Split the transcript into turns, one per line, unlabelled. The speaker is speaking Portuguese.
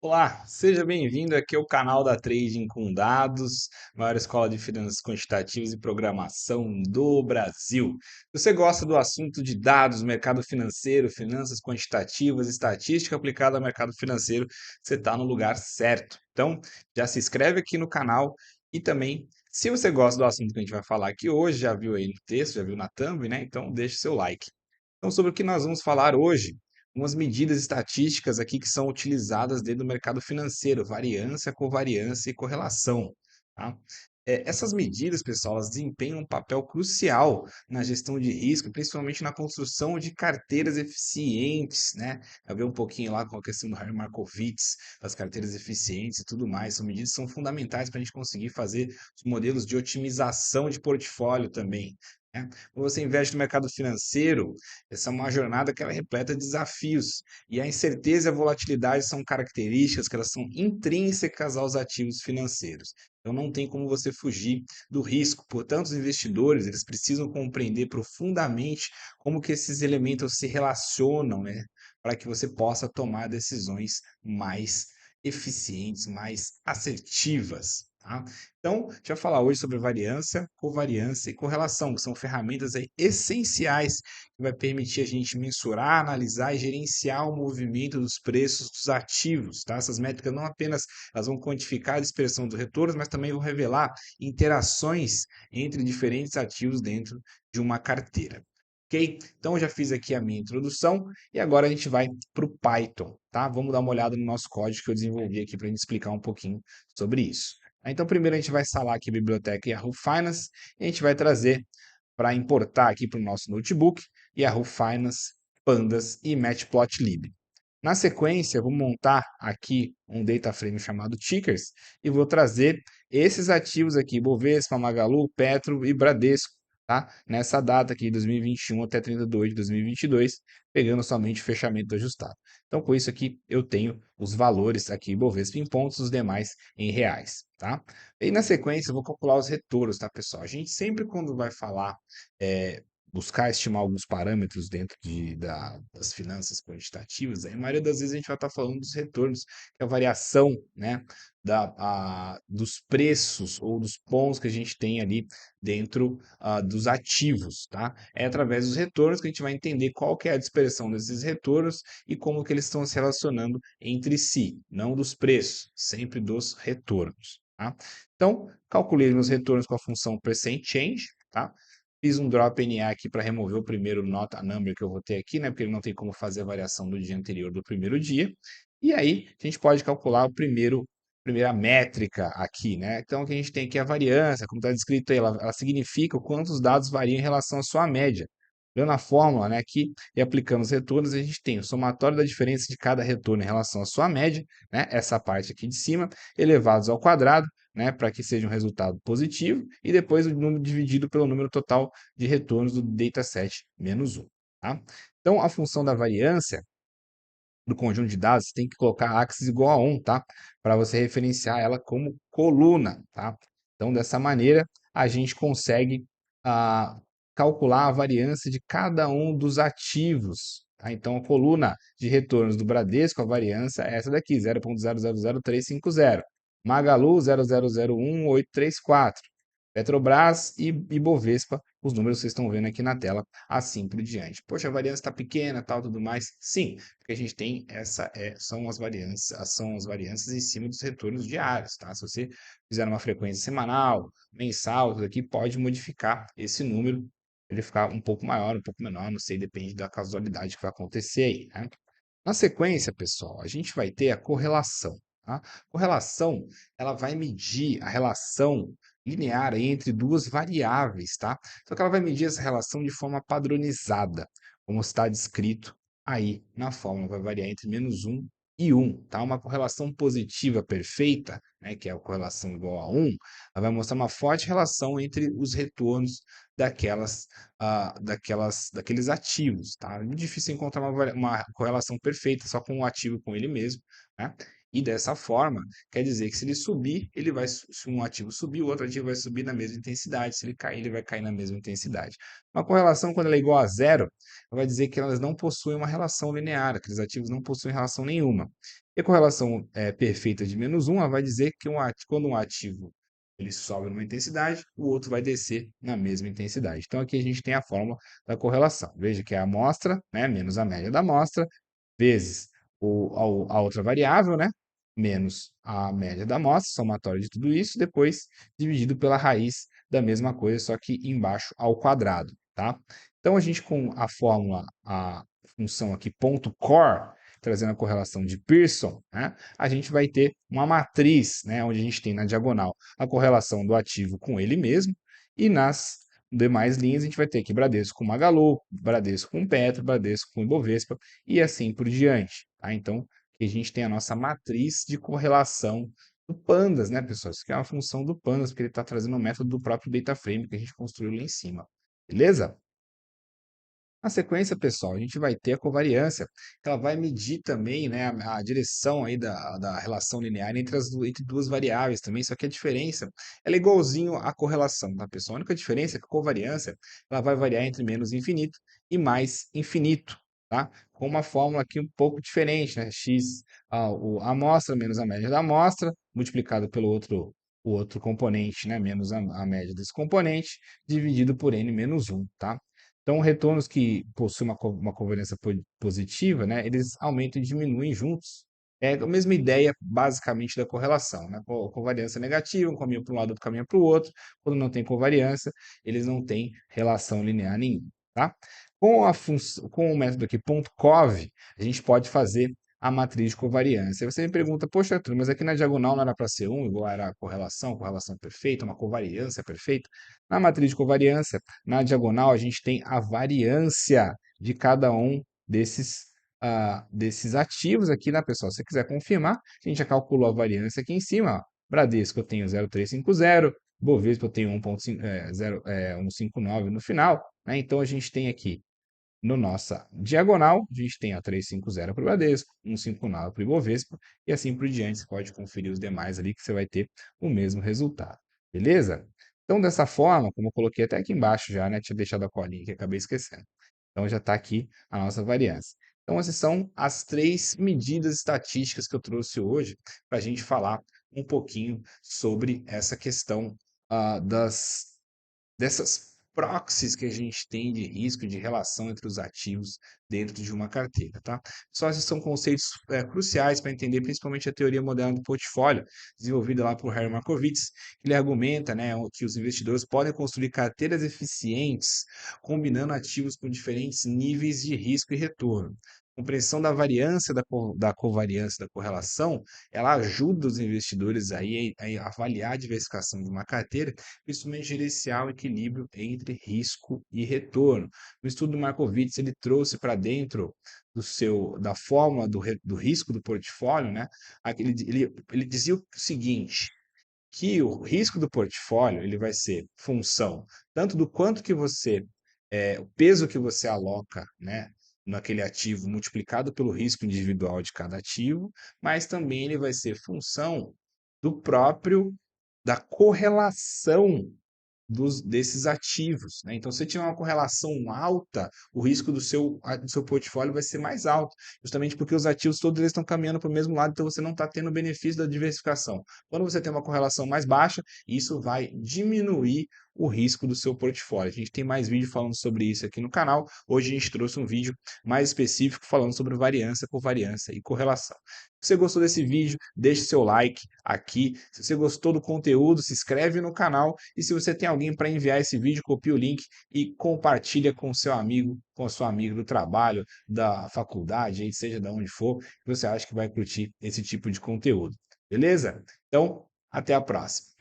Olá, seja bem-vindo aqui ao canal da Trading com Dados, maior escola de finanças quantitativas e programação do Brasil. Se você gosta do assunto de dados, mercado financeiro, finanças quantitativas, estatística aplicada ao mercado financeiro, você está no lugar certo. Então, já se inscreve aqui no canal e também, se você gosta do assunto que a gente vai falar aqui hoje, já viu aí no texto, já viu na thumb, né? Então, deixe seu like. Então, sobre o que nós vamos falar hoje, umas medidas estatísticas aqui que são utilizadas dentro do mercado financeiro, variância, covariância e correlação, tá? Essas medidas, pessoal, elas desempenham um papel crucial na gestão de risco, principalmente na construção de carteiras eficientes, né? A ver um pouquinho lá com a questão do Harry Markowitz, das carteiras eficientes e tudo mais. São medidas que são fundamentais para a gente conseguir fazer os modelos de otimização de portfólio também, né? Quando você investe no mercado financeiro, essa é uma jornada que ela é repleta de desafios. E a incerteza e a volatilidade são características que elas são intrínsecas aos ativos financeiros. Então não tem como você fugir do risco. Portanto, os investidores, eles precisam compreender profundamente como que esses elementos se relacionam, né, para que você possa tomar decisões mais eficientes, mais assertivas, tá? Então, a gente vai falar hoje sobre variância, covariância e correlação, que são ferramentas aí essenciais que vai permitir a gente mensurar, analisar e gerenciar o movimento dos preços dos ativos, tá? Essas métricas não apenas elas vão quantificar a dispersão dos retornos, mas também vão revelar interações entre diferentes ativos dentro de uma carteira. Ok? Então, eu já fiz aqui a minha introdução e agora a gente vai para o Python, tá? Vamos dar uma olhada no nosso código que eu desenvolvi aqui para a gente explicar um pouquinho sobre isso. Então, primeiro a gente vai instalar aqui a biblioteca Yahoo Finance e a gente vai trazer para importar aqui para o nosso notebook Yahoo Finance, Pandas e Matplotlib. Na sequência, eu vou montar aqui um data frame chamado Tickers e vou trazer esses ativos aqui, Bovespa, Magalu, Petro e Bradesco, tá? Nessa data aqui, 2021 até 32 de 2022, pegando somente o fechamento ajustado. Então, com isso aqui, eu tenho os valores aqui, Bovespa em pontos, os demais em reais, tá? E na sequência, eu vou calcular os retornos, tá, pessoal? A gente sempre, quando vai falar, é, buscar estimar alguns parâmetros dentro das finanças quantitativas, a maioria das vezes a gente vai estar falando dos retornos, que é a variação, né, dos preços ou dos pontos que a gente tem ali dentro dos ativos, tá? É através dos retornos que a gente vai entender qual que é a dispersão desses retornos e como que eles estão se relacionando entre si, não dos preços, sempre dos retornos, tá? Então, calculei meus retornos com a função percent change, tá? Fiz um drop NA aqui para remover o primeiro nota number que eu vou ter aqui, né? Porque ele não tem como fazer a variação do dia anterior do primeiro dia. E aí, a gente pode calcular primeira métrica aqui, né? Então, o que a gente tem aqui é a variância, como está descrito aí, ela significa o quanto os dados variam em relação à sua média. Olhando a fórmula, né, aqui, e aplicando os retornos, a gente tem o somatório da diferença de cada retorno em relação à sua média, né? Essa parte aqui de cima, elevados ao quadrado, né, para que seja um resultado positivo, e depois o número dividido pelo número total de retornos do dataset menos 1. Tá? Então, a função da variância do conjunto de dados, você tem que colocar axis igual a 1, tá? Para você referenciar ela como coluna, tá? Então, dessa maneira, a gente consegue calcular a variância de cada um dos ativos. Tá? Então, a coluna de retornos do Bradesco, a variância é essa daqui, 0,000350. Magalu, 0,001834. Petrobras e Bovespa, os números vocês estão vendo aqui na tela, assim por diante. Poxa, a variância está pequena, tal, tudo mais. Sim, porque a gente tem são as variâncias em cima dos retornos diários, tá? Se você fizer uma frequência semanal, mensal, tudo aqui pode modificar esse número, ele ficar um pouco maior, um pouco menor, não sei, depende da casualidade que vai acontecer aí, né? Na sequência, pessoal, a gente vai ter a correlação, tá? Correlação, ela vai medir a relação linear aí entre duas variáveis, tá? Só que ela vai medir essa relação de forma padronizada, como está descrito aí na fórmula, vai variar entre -1 e 1, tá? Uma correlação positiva perfeita, né, que é a correlação igual a 1, ela vai mostrar uma forte relação entre os retornos daqueles ativos, tá? É muito difícil encontrar uma correlação perfeita só com o ativo com ele mesmo, né? E dessa forma, quer dizer que se ele subir, se um ativo subir, o outro ativo vai subir na mesma intensidade. Se ele cair, ele vai cair na mesma intensidade. Uma correlação, quando ela é igual a zero, vai dizer que elas não possuem uma relação linear, aqueles ativos não possuem relação nenhuma. E a correlação perfeita de -1, ela vai dizer que quando um ativo ele sobe numa intensidade, o outro vai descer na mesma intensidade. Então aqui a gente tem a fórmula da correlação. Veja que é a amostra, né, menos a média da amostra, vezes a outra variável, né, menos a média da amostra, somatório de tudo isso, depois dividido pela raiz da mesma coisa, só que embaixo ao quadrado, tá? Então, a gente com a fórmula, a função aqui, ponto .core, trazendo a correlação de Pearson, né, a gente vai ter uma matriz, né, onde a gente tem na diagonal a correlação do ativo com ele mesmo, e nas demais linhas a gente vai ter aqui Bradesco com Magalu, Bradesco com Petro, Bradesco com Ibovespa, e assim por diante, tá? Então, que a gente tem a nossa matriz de correlação do Pandas, né, pessoal? Isso aqui é uma função do Pandas, porque ele está trazendo o método do próprio DataFrame que a gente construiu lá em cima. Beleza? Na sequência, pessoal, a gente vai ter a covariância, que ela vai medir também, né, a direção aí da relação linear entre duas variáveis também, só que a diferença ela é igualzinho à correlação, tá, pessoal? A única diferença é que a covariância ela vai variar entre menos infinito e mais infinito, tá? Com uma fórmula aqui um pouco diferente, né? X, a amostra menos a média da amostra, multiplicado pelo o outro componente, né, menos a média desse componente, dividido por n menos 1, tá? Então, retornos que possuem uma covariância positiva, né, eles aumentam e diminuem juntos. É a mesma ideia, basicamente, da correlação, né? Covariância negativa, um caminho para um lado, outro caminho para o outro. Quando não tem covariância, eles não têm relação linear nenhuma, tá? Com o método aqui, .cov, a gente pode fazer a matriz de covariância. Aí você me pergunta, poxa, Arthur, mas aqui na diagonal não era para ser 1, igual era a correlação perfeita, uma covariância perfeita? Na matriz de covariância, na diagonal, a gente tem a variância de cada um desses ativos aqui, né, pessoal? Se você quiser confirmar, a gente já calculou a variância aqui em cima. Ó. Bradesco eu tenho 0,350, Bovespa eu tenho 1,59 no final. Né? Então, a gente tem aqui no nossa diagonal, a gente tem a 350 para o Bradesco, 159 para o Ibovespa, e assim por diante. Você pode conferir os demais ali que você vai ter o mesmo resultado. Beleza? Então, dessa forma, como eu coloquei até aqui embaixo já, né? Tinha deixado a colinha que acabei esquecendo. Então, já está aqui a nossa variância. Então, essas são as três medidas estatísticas que eu trouxe hoje para a gente falar um pouquinho sobre essa questão dessas proxies que a gente tem de risco, de relação entre os ativos dentro de uma carteira, tá? Só esses são conceitos cruciais para entender principalmente a teoria moderna do portfólio, desenvolvida lá por Harry Markowitz. Ele argumenta, né, que os investidores podem construir carteiras eficientes, combinando ativos com diferentes níveis de risco e retorno. A compreensão da variância, da covariância, da correlação, ela ajuda os investidores aí a avaliar a diversificação de uma carteira, principalmente gerenciar o equilíbrio entre risco e retorno. O estudo do Markowitz ele trouxe para dentro da forma do risco do portfólio, né? Ele dizia o seguinte, que o risco do portfólio ele vai ser função tanto do quanto que o peso que você aloca, né, naquele ativo multiplicado pelo risco individual de cada ativo, mas também ele vai ser função do próprio da correlação desses ativos, né? Então, se tiver uma correlação alta, o risco do seu portfólio vai ser mais alto, justamente porque os ativos todos eles estão caminhando para o mesmo lado, então você não está tendo o benefício da diversificação. Quando você tem uma correlação mais baixa, isso vai diminuir o risco do seu portfólio. A gente tem mais vídeo falando sobre isso aqui no canal. Hoje a gente trouxe um vídeo mais específico falando sobre variância, covariância e correlação. Se você gostou desse vídeo, deixe seu like aqui. Se você gostou do conteúdo, se inscreve no canal. E se você tem alguém para enviar esse vídeo, copia o link e compartilha com seu amigo, com a sua amiga do trabalho, da faculdade, seja de onde for, que você acha que vai curtir esse tipo de conteúdo. Beleza? Então, até a próxima.